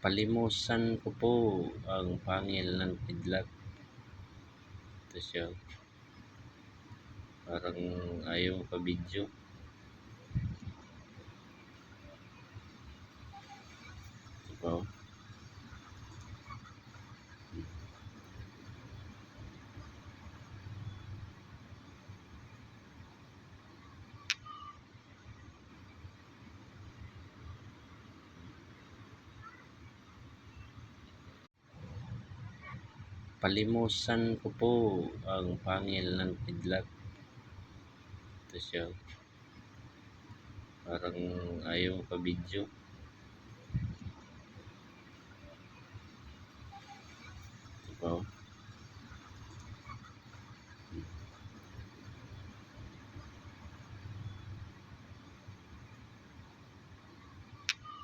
Palimusan ko po ang pangil ng kidlat. Ito siya. Parang ayaw pa-video. Ito po. Palimusan ko po ang pangil ng kidlat. Ito siya. Parang ayaw pa-video. Ito po.